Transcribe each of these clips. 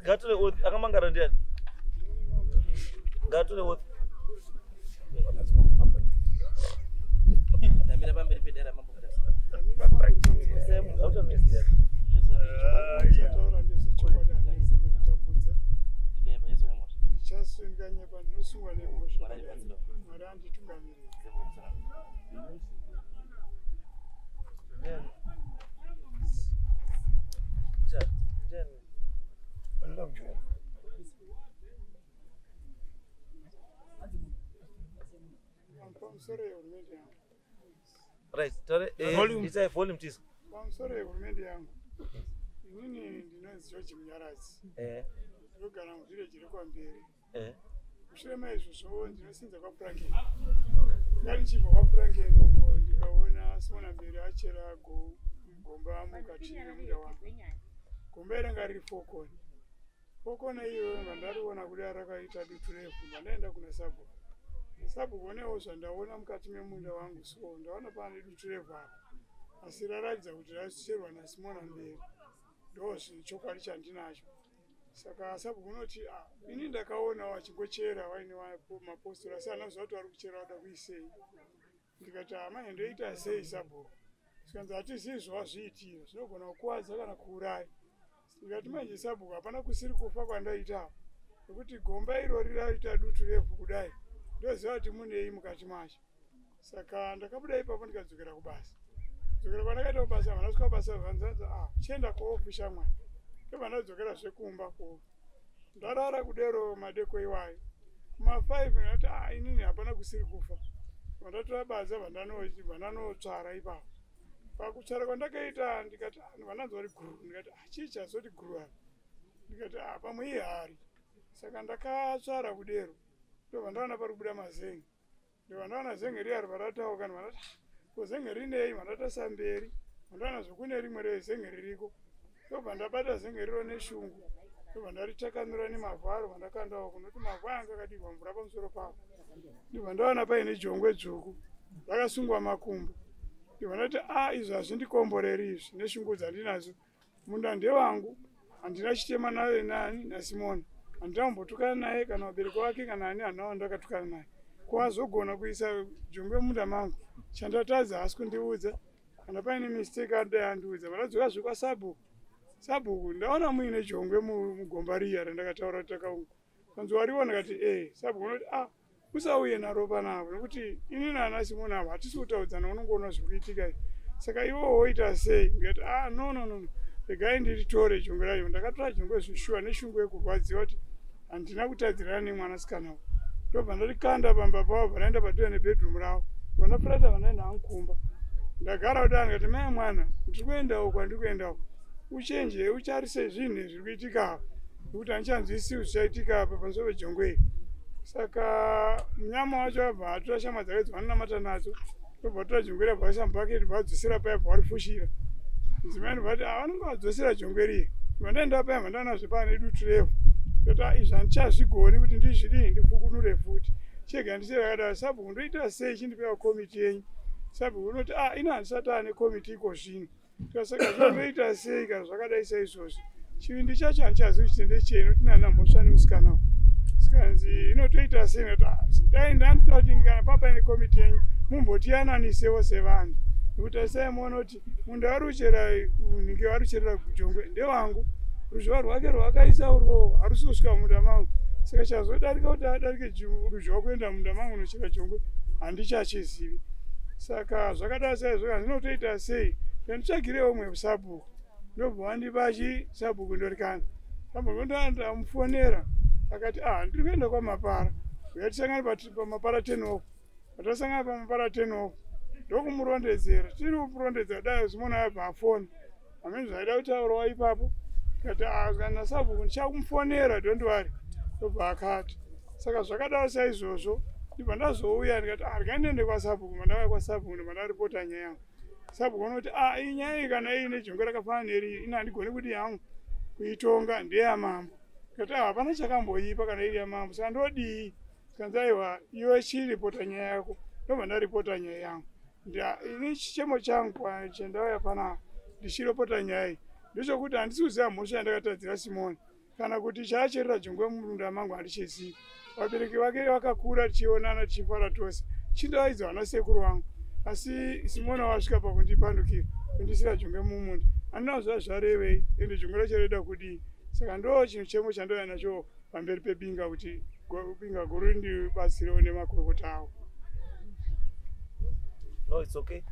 Gatule oath akamangara ndiani? Gatule oath. Damira pamberi pedera mambo kudasa. Same out of this. I'm sorry, right, it's a volume please. I'm sorry, Nini ndinozi George Munyarazi. Ndogara muvillage rekwamberi. Mushure maizvozvo ndinosinza kwaPranken. Ndarichibva kwaPranken uko ndikaona Simona Mberi achera gomba mukati memunda wangu. Gomba iranga riri Fokon. Fokon iyo vandariona kuti rakaita dutu refu vandaenda kuna Sabhuku. Sabhuku newo zvandaona mukati memunda wangu so ndaona pane dutu refu apo. Asi raratidza kuti racherwa naSimona Mberi. Ndozi chokwadi chandinacho. Saka Sabhuku unoti ini ndakaona wachingochera waine mapostora asi anaziva kuti vari kuchera vada kuisei. Ndikati amai ndoita sei Sabhuku? Sikanzi hatizivi zvawazviitira zvinogona kukuwadza kana kuuraya. Ndikati manje Sabhuku hapana kusiri kufa kwandaita nekuti gomba irori raita dutu refu kudai ndoziva kuti munei mukati macho. Saka ndakabuda ipapo ndikadzokera kubasa. Dzokera kwandakaita kubasa vanasvika kubasa vanzanza chienda kuofu shamwari. Ndovanadzokera zvekumba ko. Ndarara kudero madeko iwayo. Kuma5 ndati inini hapana kusiri kufa. Vandatora basa vandanotsvara ipapo. Pakutsvara kwandakaita ndikati vananzwa vari guru. Ndikati chii chazoti guru apa? Ndikati pamwe ihari. Saka ndakatsvara kudero. Ndovandaona pari kubuda mazenge. Ndovandaona zenge riyari varatauka vandati zenge rinei vandati Samberi. Vandaona zvokune rimwe rezenge ririko. Ndobva ndabata zenge riro neshungu. Ndobva ndaritakanura nemavharo vandakandawo kunoti mavhu anga akadigwa mvura pamusoro pavo. Ndobva ndaona paine jongwe dzvuku rakasungwa makumbo. Ndobva ndati izvi hazvindikomboreri izvi neshungu dzandinadzo. Munda ndewangu handina chitema naye nani naSimona. Handina kumbotukana naye kana vabereki vake kana ani hanawo ndakatukana naye. Ko azogona kuisa jongwe munda mangu. Chandatadza hasi kundiudza. Kana paine mistake adai andiudza. Vandadzoka zvekwaSabhuku. Sabhuku ndaona muine jongwe mugomba riya randakataura takaunga. Kanzi wariwo ndakati Sabhuku unoti usauye naro panapa nekuti ini naSimona ava hatisi kutaudzana unongoona zvikuitika. Saka iwo woita sei? Ndikati no. Regai ndiritore jongwe racho. Ndakatora jongwe zvishuwa neshungu yekurwadziwa kuti handina kutadzirana nemwanasikana. Ndobva ndarikanda pamba pavo vanaenda padhuze nebhedhurumu ravo. Vandafurata vanaenda hangukumba. Ndagara kudai ndikati mai mwana ndiri kuendawo kwandiri kuendawo. Uchenje ucharise zvinhu zviri kuitika nekuti handichanzwisi zvichaitika apa pamusoro pejongwe. Saka munyama wacho abva atora shama dzake dzavanonamata nadzo. Ndobva atora jongwe rabva aisa mubhaketi vadzosera paya pawarifushira. Mudzimai ndobva ati vanonge vadzosera jongwe riye. Ndobva ndaenda paya vandaona zvepane dutu refu. Ndoti izvi handichazvigoni kuti ndizvidii ndifukunure futi. Chega ndisera akadaro Sabhuku ndoita sei chindipewa komiti yenyu. Sabhuku unoti ina handisati ane komiti iko zvino. Saka zvinoita sei kana zvakadai saizvozvo. Chivindi chacho handichazivi kuti ndechei nekuti nana mhosva nemusikanawo. Sikanzi inotoita sei nekuti dai ndandita kuti kana papaine komiti yenyu mumbotiyananiseiwo sevanhu. Nekuti saimuona kuti munda waruchera unenge warucherera kujongwe ndewangu. Ruzhowa rwake rwakaisa urwo harusi kusvika munda mangu. Saka chazodarika kuti adarike ruzhowa kuenda munda mangu unochera jongwe handichachizivi. Saka zvakadai saizvo zvinotoita sei? Nditsvagirewo umwe Sabhuku. Ndobva wandipa Sabhuku ndorikanda. Sabhuku ndamufonera akati ndiri kuenda kwaMapara. Yatisangana paMapara 10 off. Patasangana paMapara 10 off. Ndokumurondedzera. Tiri kumurondedzera dai Simona yabva afona. Hamene zvaida kutaurwa ipapo. Kati kana Sabhuku ndichakumufonera ndondwari. Ndobva akati. Saka zvakadaro saizvozvo. Ndibva ndazouya ndikati regai ndiende kwaSabhuku. Mandauya kwaSabhuku ndomandaripota nyaya yangu. Sabhuku unoti inyaya kana iine jongwe rakafanana neri ina handigoni kuti hangu kuitonga ndeyamambo. Ndikati hapana chakamboipa kana iri yamambo. Saka ndodii? Sikanzi aiwa iwe chiripota nyaya yako. Ndobva ndaripota nyaya yangu. Ini chichemo changu chandauya panapa ndichiripota nyaya iyi ndechokuti handisi kuziva mhosva yandakatadzira Simona. kana kuti chaacherera jongwe murunda mangu handichizivi. Vabereki vake vakakura tichionana tichifara tose. Chindoaidzwa ana sekuru wangu. Asi Simona wasvika pakundipandukira kundisira jongwe mumunda. Handina kuziva zvarevei ende jongwe racho reda kudii. Saka ndo chinhu chemo chandouya nacho pamberi pebinga kuti binga guru ndibatsirewo nemakurukota avo. No, it's okay.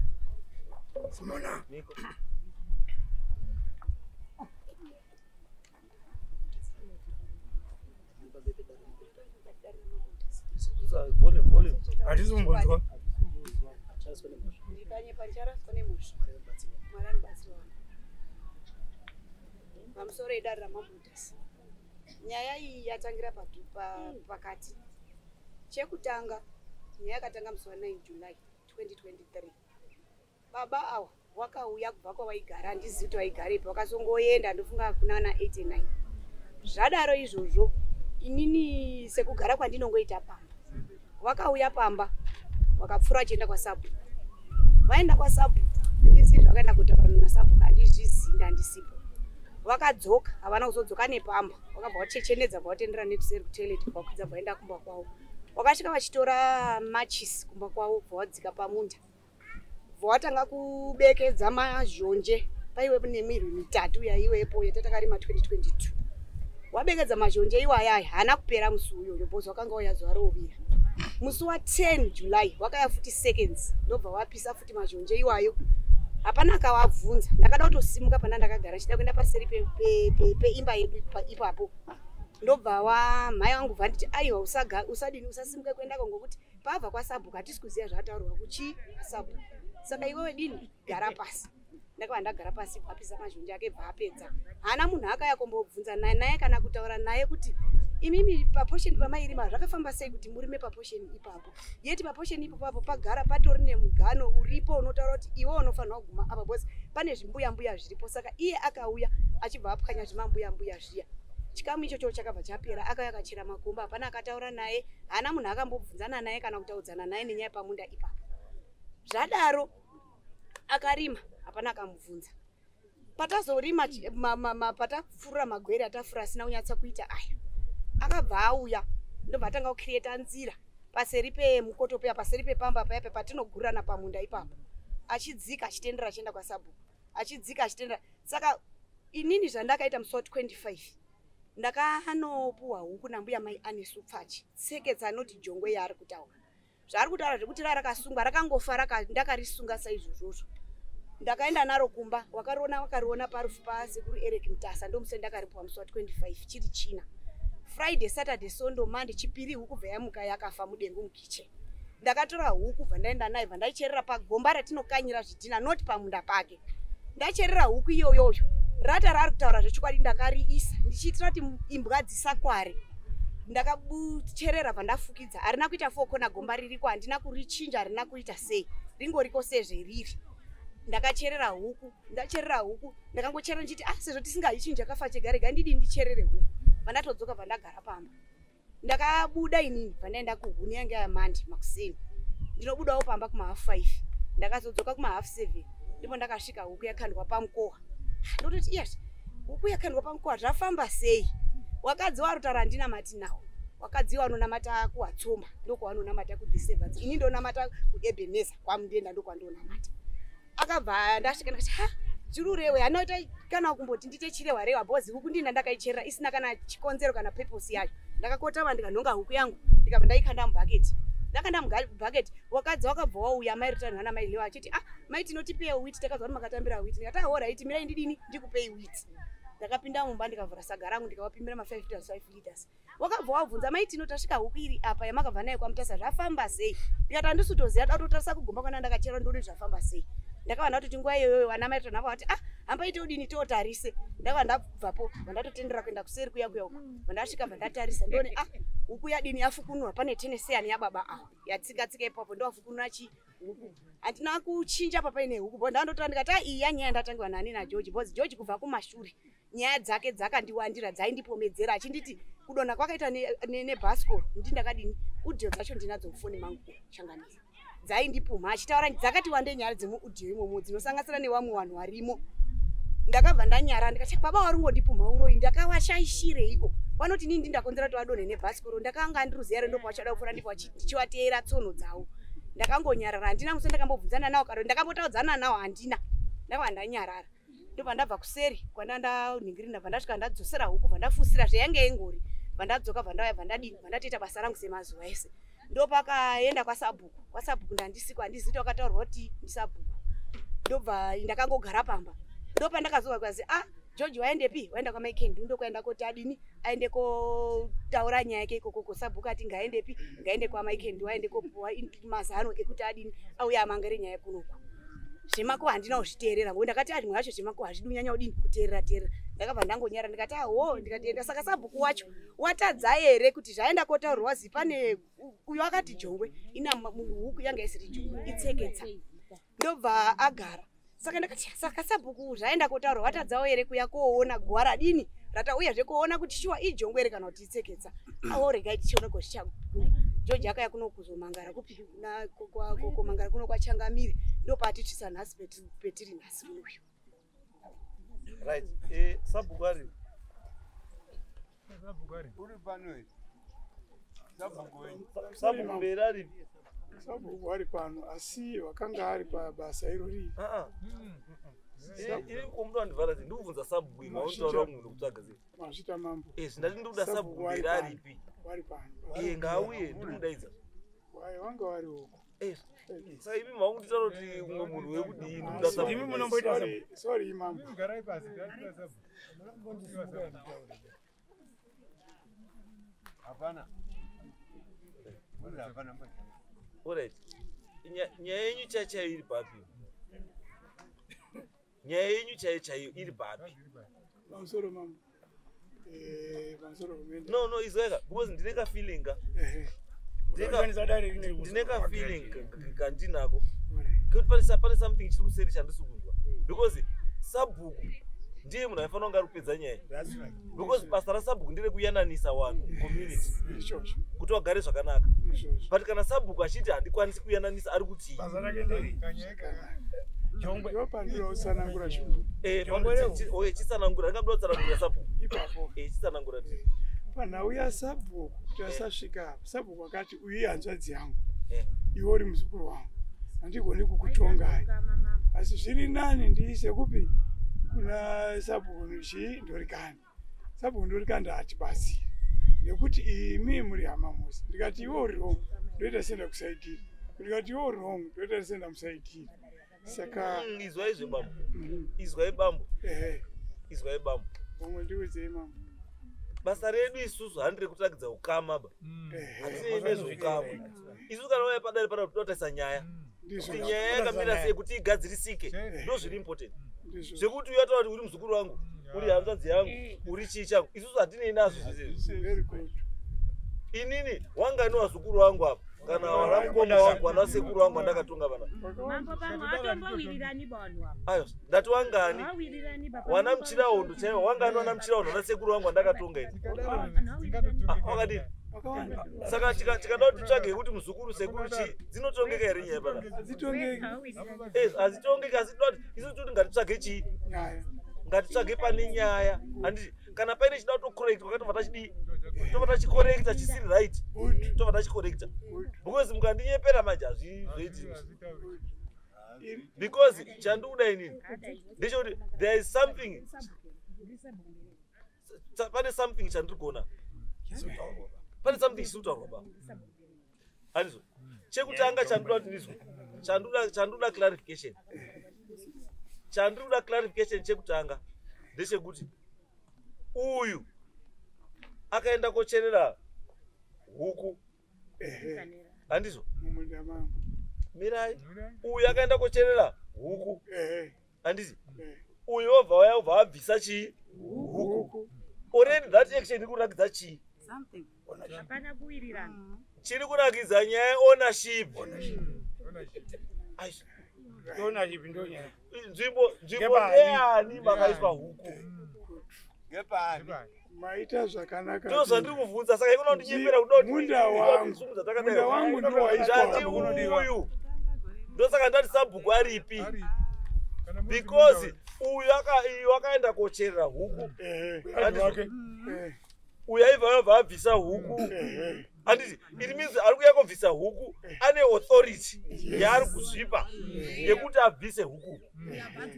Simona. Nico. Volume. Hatizombodzwa. Ndikanye panchara kone musha. Marani basi wangu. Pamusoro edare ramabhudhasi. Nyaya iyi yatangira pakati. Chekutanga nyaya yakatanga musi wa9 July 2023. Baba awa wakauya kubva kwawaigara handizivi kuti waigarepo, wakazongoenda ndofunga kuna na 89. Zvadaro izvozvo inini sekugara kwandinongoita pamba. Wakauya pamba wakapfura chienda kwaSabu. Vaenda kwaSabu ndisizi zvakaenda kutaura naSabu handizvizivi ndandisipo. Vakadzoka havana kuzodzoka nepamba, vakabva vachechenedza vatenderana nekuseri kutoilet vakwidza vaenda kumba kwavo. Vakasvika vachitora machisi kumba kwavo vadzika pamunda. Vatanga kubekedza mazhonje paiwe nemirwi mitatu yaiwepo yatatakarima 2022. Wabekedza mazhonje iwaya hana kupera musi uyoyo bhozi wakanga wauya zuva rovira. Musi wa10 July wakaya futi seconds ndobva wapisa futi mazhonje iwayo. Hapana akavabvunza. Ndakada kutosimuka pana ndakagara chida kuenda paseri peimba yedu ipapo. Ndobva mhai wangu bva nditi aiwa usadini usasimuka kuendako ngokuti pabva kwaSabu hatisi kuziva zvataurwa kuchi Sabu. Saka iwewe dini gara pasi. Ndakava ndagara pasi apisa mazhonje ake bva apedza. Hana munhu akaya kumbobvunza naye kana kutaura naye kuti imimi paposheni pamairima zvakafamba sei kuti murime paposheni ipapo. Yeti paposheni ipapo pagara patori nemugano uripo unotaura kuti iwe unofanirwa kuguma apa bhozi pane zvimbuya zviripo. Saka iye akauya achibva apwanya zvimambuya zviya. Chikamu ichocho chakabva chapera, akauya akachera makomba, hapana akataura naye, hana munhu akambobvunzana naye kana kutaudzana naye nenyaya pamunda ipapo. Zvadaro akarima hapana akamubvunza. Patazorima patafura magwere atafura asina kunyatsa kuita aya. Akabva auya ndobva atanga kucreata nzira paseri pemukoto peya paseri pepamba paya patinogurana pamunda ipapo. Achidzika achitendera achienda kwaSabu. Achidzika achitendera. Saka inini zvandakaita musi wa 25 ndakanopuwa huku nambuya mai Anesu Pfachi. Tseketsa anoti jongwe yaari kutaura. Zvaari kutaura zvekuti rakasungwa rakangofa ndakarisunga saizvozvo. Ndakaenda naro kumba, wakariona parufu pasekuru Eric Mtasa ndomusi ndakaripuwa musi wa 25 chiri china. Friday, Saturday, Sunday, Monday chipiri huku bva yamuka yakafa mudengu mukiche. Ndakatora huku bva ndaenda nayo bva ndaicherera pagomba ratinokanyira zvidhina not pamunda pake. Ndacherera huku iyoyo. Rata rari kutaura zvechokwadi ndakariisa ndichiitira kuti imbwa dzisakware. Ndakacherera bva ndafukidza. Harina kuita 4 kona gomba ririko, handina kurichinja, harina kuita sei. Ringoriko sezveriri. Ndakacherera huku, ndakangocherera ndichiti sezvo tisingayichinja kafa chegarega ndidi ndicherere huku. Vandatodzoka vandagara pamba. Ndakabuda inini vandaenda kuhuni yange yaMandi makuseni. Ndinobudawo pamba kuma5. Ndakazodzoka kuma7. Ndipo ndakasvika huku yakandwa pamukowa. Ndototi yes, huku yakandwa pamukowa zvafamba sei? Wakadzi warutara ndina mati nawo. Wakadzi wanonamata kuwatsoma ndoko wanonamata kuDiseverance. Ini ndonamata kuEbeneza kwamundenda ndoko andonamata. Akabva ndasvika ndakati chirurewe anoita kana kumboti ndite chirewa bhozi huku ndina ndakaicherera isina kana chikonzero kana purpose yayo. Ndakakotama ndikanonga huku yangu ndikabva ndaikanda mubhaketi. Ndakanda mubhaketi wakadzi wakabva wauya mai Rutano nana mai Lewa achiti mai tinotipeya wheat takazwa kuti makatambira wheat. Ndikati alright mirai ndidini ndikupei wheat. Ndakapinda mumba ndikavhura saga rangu ndikawapimira ma5 liters. Wakabva wabvunza mai tinotasvika huku iri apa yamakabva nayo kwaMutasa zvafamba sei? Ndikati handisutoziva dautotarisa kugomba kana ndakachera ndoni zvafamba sei. Ndakava ndati nguva iyoyo vana mai Rutano vati hambaite udini totarise. Ndakava ndabvapo vandatotendera kuenda kuseri kuya uko. Vandasvika vandatarisa ndoni huku yadini yafukunura pane Tennessee yababa yatsika ipapo ndowafukunura huku. Handina kuchinja papa ine huku bo ndandotora ndikati iyi yanyaya ndatangiwa nani naGeorge bhozi George kubva kumashure. Nyaya dzake dzakandiwandira dzaindipomedzera achinditi kudona kwakaita nebhasikoro ndini ndakadini udhiyo dzacho ndinadzo mufoni mangu changanisa. Dzaindipuma achitaura dzakati wande nyaya dzemuudhiyo imomo dzinosanganisira nevamwe vanhu varimo. ndakabva ndanyara ndikati baba wari ngondipa uroi ndakawashaishireiko vanoti nini ndakonzera kuti vadonhe nebhasikoro ndakanga ndiruziya rendo pavachada kupfuura ndipo ndichivateera tsono dzavo ndakangonyarara handina musi ndakambobvunzana nawo karo ndakambotaudzana nawo handina ndakava ndanyarara ndobva ndabva kuseri kwandaningiri ndabva ndasvika ndadzosera huku bva ndafusira zvayange ingori bva ndadzoka bva ndauya bva ndadini bva ndatoita basa rangu semazuva ese ndopakaenda kwasabhuku ndandisikwa handiziti wakataurwa kuti ndisabhuku ndobva ndakangogara pamba ndopandakazoka kwazi George waendepi waenda kwamaikendi ndokwaenda koti adini aende kotaura nyaya yake ikoko sabhuku ati ngaendepi ngaende kwamaikendi waende kopuwa mazano ekuti adini auya amangere nyaya kunoku zvemako handina kuzviteerera ngo ndakati ari mwacho zvemako hazvidi kunyanya kudini kuteerera ndakabva ndangonyara ndikati ndikatienda saka sabhuku wacho watadza here kuti zvaenda kotaurwa zipane uyo akati jongwe ina huku yanga isiri jongwe itseketsa ndobva agara saka ndakati saka sabhuku zvaenda kotaurwa watadzawo here kuya koona gwara dini ratauyazve koona kuti shuwa ijongwe here kana kuti itseketsa regai tichioneko zvichagu George akaya kuno kuzomangara kupi komangara kuno kwachangamire ndopati tisa nhasi petiri nhasi uyu right sabugari uri pano sabumbera ari sabhuku wari pano asi wakanga ari pabasa irori iri kumudwa ndivharati ndikubvunza sabhuku imaunotaura munhu kutsvaga sei mazvita mambo zvindati ndikuda sabumbera aripi wari pano ngauye ndikudaidza wanga wari huko saka imi maungunditaura kuti umwe munhu wekudii ndikuda sabhuku sorry imambo hapana alright nyaya yenyu chaiyo iri papi nyaya yenyu chaiyo iri papi pamusoro mambo pamusoro kumenda no izwaika because ndine kafeelinga ndine kafeeling kandinako kuti pane something chiri kuseri chandisi kunzwa because sabhuku ndiye munhu aifanira kunge ari kupedza nyaya because basa rasabhuku ndere kuyananisa vanhu community kuti vagare zvakanaka but kana sabhuku achiti handikwanisi kuyananisa ari kutii chisanangura ndingabuda kutsanangura sabhuku chisanangura tii panhau yasabhuku kuti asasvika apa sabhuku akati uye hanzvadzi yangu iwe uri muzukuru wangu handigoni kukutongai asi zviri nani ndiise kupi kuna sabhuku chii ndorikani sabhuku ndorikani ndati basi nekuti imi muri hama musi ndikati iwe uri wrong ndoita senda kusaidiri ndikati iwe uri wrong ndoita senda musaidiri saka izwai zvebambo izwai bambo izwai bambo umwe ndiwedzei mambo basa redu isusu handi rekutakidza ukama ba hatine nezveukama isusu kana waya padare pana kutotarisa nyaya kuti nyaya yakamira sei kuti igadzirisike ndo zviri important zvekuti uyataura kuti uri muzukuru wangu uri hanzvadzi yangu uri chii changu isusu hatinei nazvo zvizezvi inini wangani wazukuru wangu apa kana wanamukoma wangu wana sekuru wangu andakatonga vana ayo ndati wangani wana muchirahondo chaiwo wangani wana muchirahondo wana sekuru wangu andakatonga ini wakadini saka tikada kuti titsvage kuti muzukuru sekuru chii dzinotongeka here nyaya pana hadzitongeki asi isu toti ngatitsvage chii ngatitsvage pane nyaya handiti kana paine chida kutocorrect kwakatobva tachidii tobva tachicorrecta chisiri right tobva tachicorrecta because mukandinyepera manje hazvizoiti because chandikuda inini ndechekuti there is something pane something chandiri kuona pane something chisiri kutaurwa ba handizvo chekutanga chandoda kuti ndizwe chandoda clarification chandiri kuda clarification chekutanga ndechekuti uyu akaenda kocherera huku handizvo mirai uyu akaenda kocherera huku handizvi uyu obva abvisa chii huku already that action iri kurakidza chii chiri kurakidza nyaya ownership nzvimbo ndeani makaiswa huku maita zvakanaka ndo zvandiri kuvhunza saka ikona kundinyepera munda wangu ndati uyu ndosaka ndati sabhuku aripi because uyu akaenda kocherera huku uyu aibva abvisa huku handiti it means ari kuuya kobvisa huku ane authority yaari kuzvipa yekuti abvise huku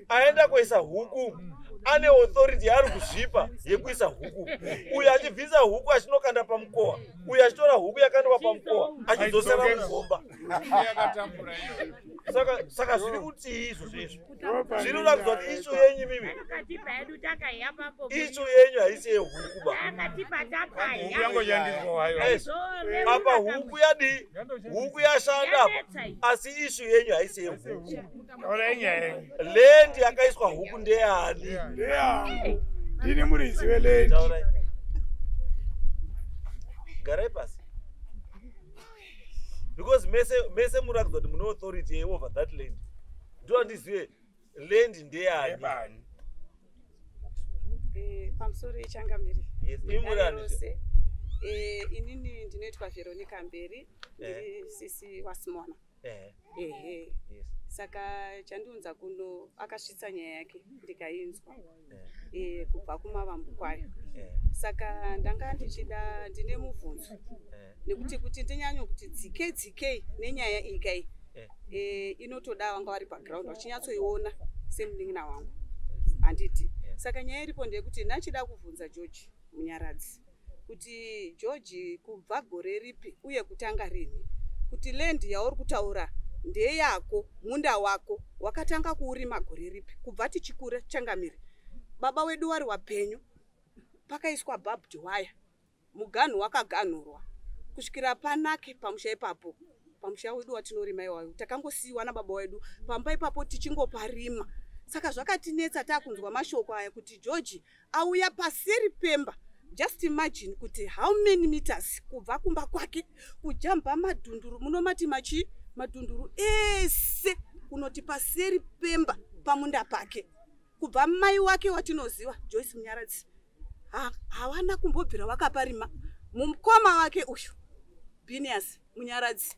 aenda kuisa huku ane authority yaari kuzvipa yekuisa huku uyu achibvisa huku achinokanda pamukowa uyu achitora huku yakandwa pamukowa achidzosera mugomba saka zviri kuti izvo zvezvo zviri kuratidza kuti ishu yenyu mimi ishu yenyu haisi yehuku ba apa huku yadi huku yashanda asi ishu yenyu haisi yehuku lendi yakaiswa huku ndeyani ndeyangu ndini muridzi welendi garai pasi because mese murakidza kuti mune authority over that land ndo handizive land ndeyani pamusoro yechangamiri imurani inini ndinoitwa Veronica Mberi ndiri sisi wasimona ehe saka chandiunza kuno akasvitsa nyaya yake ndikainzwa kubva kumavambo kwayo saka ndanga ndichida ndine mubvunzo nekuti kuti ndinyanyo kuti dzike nenyaya iyi inotoda vanga vari paground vachinyatsoiona semunin'ina wangu handiti saka nyaya iripo ndeyekuti ndachida kubvunza George Munyaradzi kuti George kubva gore ripi uye kutanga rini kuti land yauri kutaura ndeyako munda wako wakatanga kuurima gore ripi kubva tichikura Changamire baba wedu wari wapenyu pakaiswa barbed wire muganhu wakaganhurwa kusvikira panake pamusha ipapo pamusha wedu watinorima iwayo takangosiyiwa nababa wedu pamba ipapo tichingoparima saka zvakatinetsa takunzwa mashoko aya kuti George auya paseri pemba. Just imagine kuti how many meters kubva kumba kwake kujamba madhunduru munomati machi madhunduru ese kunoti paseri pemba pamunda pake kubva mai wake watinoziva Joyce Munyaradzi hawana kumbobvira wakaparima mumukoma wake uyu Phineas Munyaradzi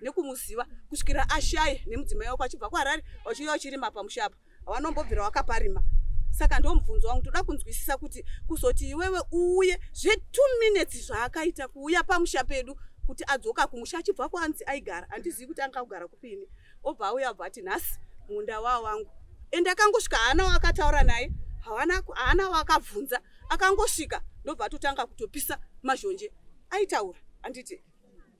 nekumuziva kusvikira ashaye nemudzimai wako achibva kuHarare vachiuya vachirima pamushapa havanombobvira wakaparima. Saka ndo mubvunzo wangu toda kunzwisisa kuti kuzoti iwewe uye zve 2 minutes zvaakaita kuuya pamusha pedu kuti adzoka kumusha achibva kwanzi aigara handizivi kuti anga kugara kupini obva auya abva ati nhasi munda wangu ende akangosvika hana wakataura naye haana wakabvunza akangosvika ndobva atotanga kutopisa mazhonje aitaura handiti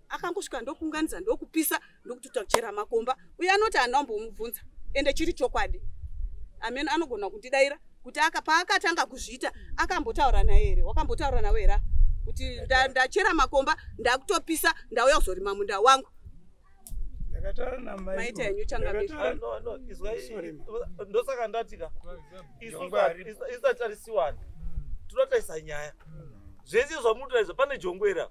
akangosvika ndokunganidza ndokupisa ndokutotachera makomba uye anoti hana kumbomubvunza ende chiri chokwadi amene anogona kundidaira kuti paakatanga kuzviita akambotaura naye here wakambotaura nawe here kuti ndachera makomba ndakutopisa ndauya kuzorima munda wangu maita yenyu Changamire ndosaka ndatika isatarisiwana tinotarisa nyaya zvese zvamunotaridza pane jongwera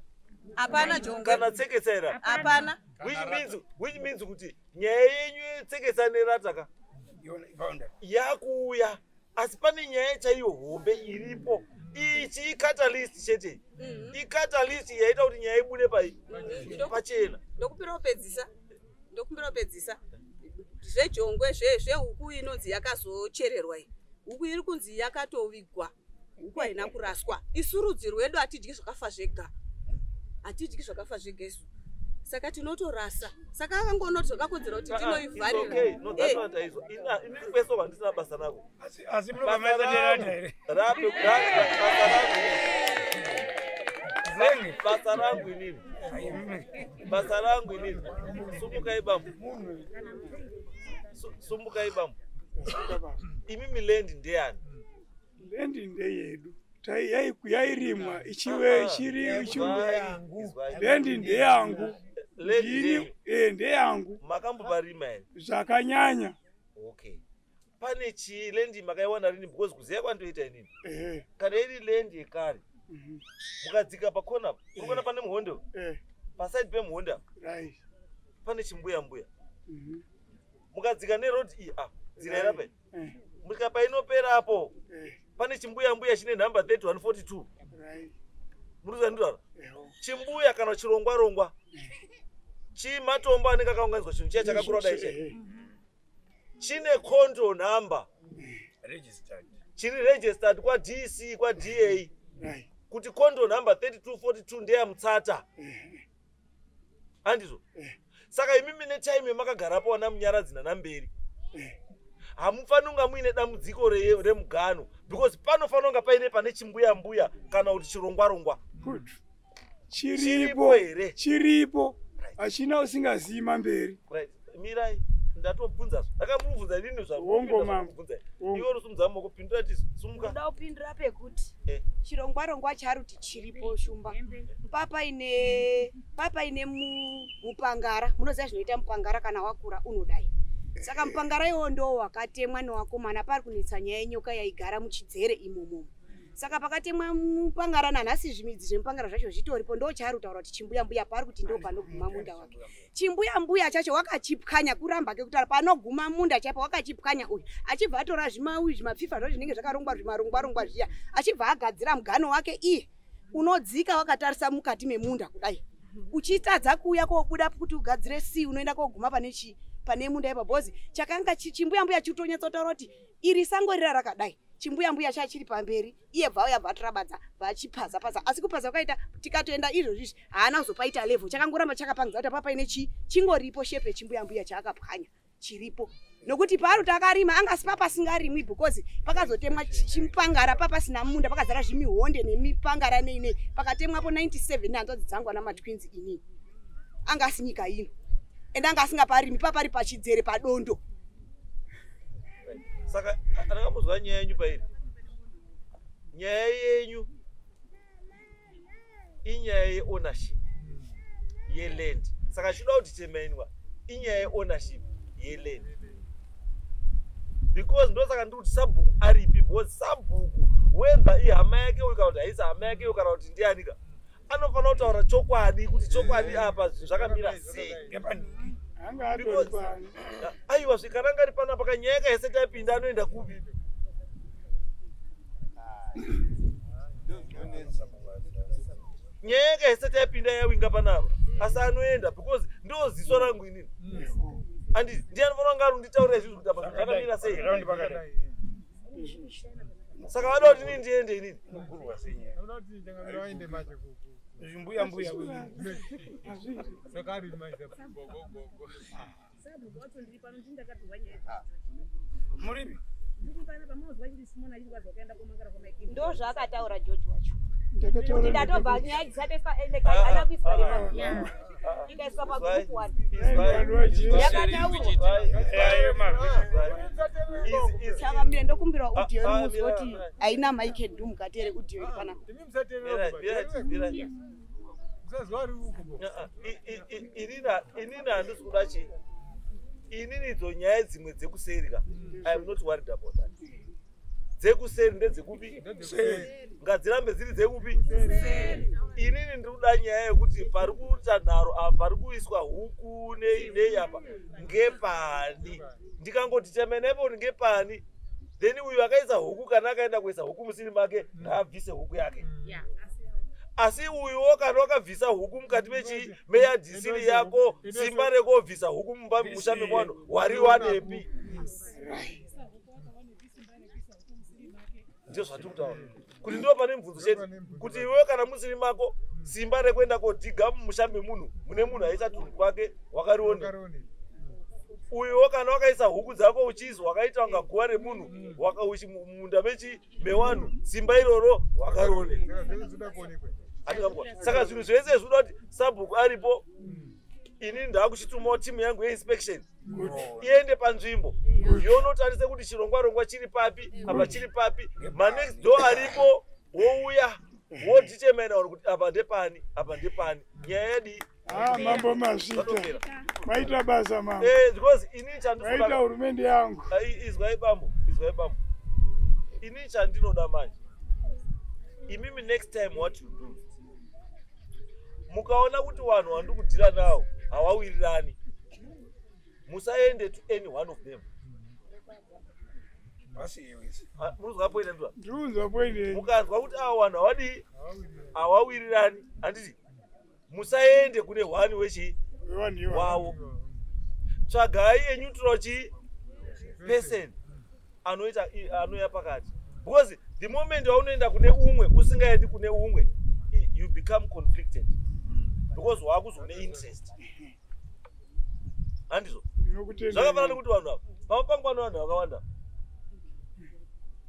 hapana jongwe kana tseketsaira hapana which means kuti nyaya yenyu yetseketsa nerataka yakuuya asi pane nyaya chaiyo hombe iripo ichi icatalyst chete icatalyst yaita kuti nyaya ibude pachena ndokumbira kupedzisa zvejongwe zvehuku inonzi yakazochererwa iyi huku iri kunzi yakatovigwa huku haina kuraswa isu rudzi rwedu hatidyi zvakafa zvega isu saka tinotorasa saka akangonoti zvakakodzera kuti tinoivharira inini kweso vandisina basa nako asi munokamaisaderata here basa rangu inini sumukai bambo imimi lendi ndeyani lendi ndeyedu yairimwa ichiwe lendi ndeyangu ndeyangu makamboparima here zvakanyanya okay pane chilendi makaiwana rini because kuziya kwandoita inini kana iri lendi yekare mukadzika pakona urikuona pane muhondo pasaidi pemuhonda pane chimbuya mukadzika nerodi iyi dzira irape musvika painoperapo pane chimbuya chine nhamba 3142 muriza ndidara chimbuya kana chirongwa chimatombo anenge akaunganidzwa chinhu chiya chakakura dai chine kondo nhamba chiri registered kwa DC kwa DA kuti kondo number 3242 ndeya Mutsata andizvo saka imimi netime makagarapo wana Munyaradzi naNamberi hamufanira kunga muine dambudziko remugano because panofanira kunga paine pane chimbuya mbuya kana kuti chirongwa chiripo achina usingazivi Mamberi mirai ndatobvunza ndakamubvunza inini zvakubvunza iwe rusumudza maoko pindura tisumuka ndoda kupindura pekuti chirongwa charuti chiripo Shumba papa ine mupangara munoziva zvinoita mupangara kana wakura unodai saka mupangara iwo ndo wakatemwa newakomana pari kunetsa nyaya yenyoka yaigara muchidzere imomo saka pakatemwa mupangara nanhasi zvimidzi zvemupangara zvacho zvitoripo ndo chaari kutaura kuti chimbuya mbuya pari kuti ndo panoguma munda wake chimbuya mbuya chacho wakachipwanya kuramba kekutara panoguma munda chaipo wakachipwanya uyu achibva atora zvimapfifa zvo zvinenge zvakarongwa zvimarongwa zviya achibva agadzira mugano wake iye unodzika wakatarisa mukati memunda kudai uchitadza kuuya kobuda kuti ugadzire unoenda koguma pane munda ipabozi chakanga chimbuya mbuya chitonyatsotaura kuti iri sango rira rakadai chimbuya mbuya chachiri pamberi iye bvauya bvatorabadza vachipaza asi kupaza kwakaita tikatoenda izvozvizvi haana kuzopaita level chakangoramba chakapangidza kuti papa ine chingoripo shepe chimbuya mbuya chaakapwanya chiripo nokuti paari takarima angasi papasingarimwi because pakazotemwa chimupangara papasina munda pakazara zvimihonde nemipangara neinei pakatemwapo 97 nehanzvadzi dzangu ana matwinzi inini angasi nyika ino ende anga asingaparimi papari pachidzere padondo saka ndakamuzwa nyaya yenyu pairi nyaya yenyu inyaya yeownership yeland saka chinoda kuti temenwa inyaya yeownership yeland because ndosaka ndikuti sabhuku aripi because sabhuku whether ihama yake uyu kana kuti haisi hama yake uyu kana kuti ndianika anofanira kutaura chokwadi kuti chokwadi apa zvakamira sei aiwa zvikananga ari panapa kanyaya kahese tapinda anoenda kupi nyaya kahese tapinda yawinga panapa asi anoenda because ndo ziso rangu inini ndianofanira kunga arunditaurira izvizvi kuti apa zvakamira sei saka vada kuti nini ndiende inini Mbuya muripi ndo zvaakataura George wacho ndatobva nyaya dzisateswa ende kana kuiswa rema ikaiswa pagroup 1 yakataura ndokumbira udhiyo rimuzi kuti haina maike ndu mukati ere udhiyo iri panapa inini handisi kuda chii inini idzo nyaya dzimwe dzekuseri I am not worried about that dzekuseri ndedzekupi ngadzirambe dziri dzekupi inini ndikuda nyaya yekuti pari kuita nharo apa pari kuiswa huku nei apa ngepani ndikangoti temenepo ngepani then uyu akaisa huku kana akaenda kuisa huku musiri make ngaabvise huku yake asi uyuwo kana wakabvisa huku mukati meyadhisiri yako simba rekobvisa huku mushambe mwano wariwanepi ndio zvatikutaura kuti ndo pane mubvunzo chete kuti iwewe kana musiri mako simba rekuenda kodhiga mumushambe munhu mune munhu aisa tunhu kwake wakarione uyuwo kana wakaisa huku dzako uchizwa wakaita unga guwa remunhu munda mewanhu simba iroro wakarione saka zvinhu zvese zvinoda kuti sabhuku aripo ini ndakuchitumawo timu yangu yeinspection iende panzvimbo yonotarise kuti chirongwa chiri papi apa chiri papi manext door aripo wouya woditemena kuti apa ndepani apa ndepani nyaya yedi mambo mazvita maita basa mambo because ini maita hurumende yangu izwai bambo ini chandinoda manje imimi next time what you do mukaona kuti vanhu vandiri kudhira nawo hawawirirani musaende to any one of them munozwa poine ndiunzwa poine mukanzwa kuti ava vanhu havadi hawawirirani handiti musaende kune hwani wechi wavo tsvagai eneutral chi person anoya pakati. Because the moment unoenda kune umwe usingaendi kune umwe, you become conflicted. Because wakuzone interest. Andizo. Zvakafanana kuti vanhu ava pamapangwa vanhu vakawanda.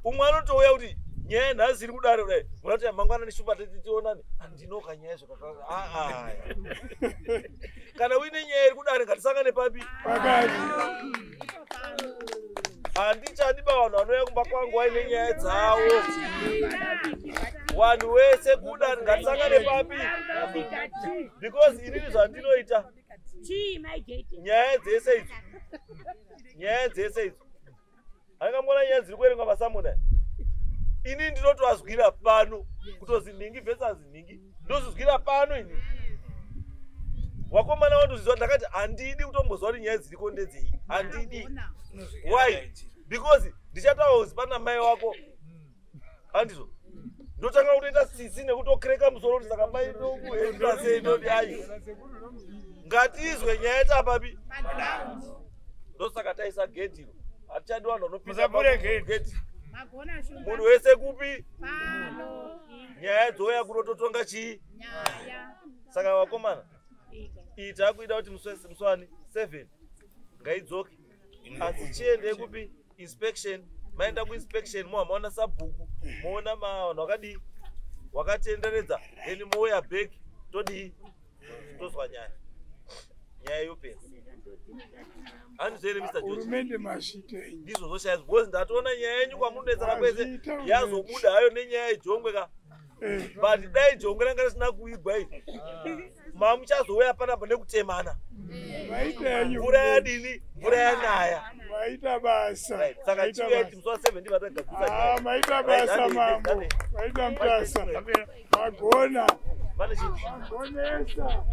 Umwe anotouya kuti nyaya nhasi iri kudare kudai. Munoti mangwana neshupa tionane. Andinoka nyaya zvakakwana. Kana uine nyaya iri kudare ngatisangane papi? Pakati. Handichadiba vanhu vanouya kumba kwangu vaine nyaya dzavo. Vanhu vese kudare ngatisangane papi? Because inini zvandinoita nyaya dzese idzi akamona nyaya dziri kuerengwa pasamona ini ndinotoazwira pano kutozi nhingi versus nhingi ndozvizwira pano ini wakomana wandozvizwa ndakati handidi kutombozwa kuti nyaya dziriko ndedzei handidi. Why? Because ndichataura pana mai wako handizvo ndotanga kutoita tsitsi nekutokereka musoro kuti saka mai ndokuendasei ndoti ayi ngatizwe nyaya tapapi ndosaka taisa gedhiro hatichadi vanhu vanopisa geti munhu wese kupi nyaya dzoya kunototonga chii. Saka vakomana iyi takuida kuti muswani 7 ngaidzoke asi chiende kupi inspection. Maenda kuinspection moona sabhuku moona vanhu vakadii wakatenderedza then mouya back todii tozwa nyaya yopenza. Handizvere Mr. Hurumende mashitei. Ndizvo zvoshaya because ndatoona nyaya yenyu kwamunodetsera kwese yazobuda hayo nenyaya yejongwe ka. But dai jongwe ranga risina kuigwa izvi mamuchazouya panapa nekutemana. Mvura yadini? Mvura yanaya. Maita basa. Saka chiveiti musi wa7 ndivatagadzisa nyaya. Maita basa mambo. Maita mutasa. Magona. Pane chinhu. Magonesa.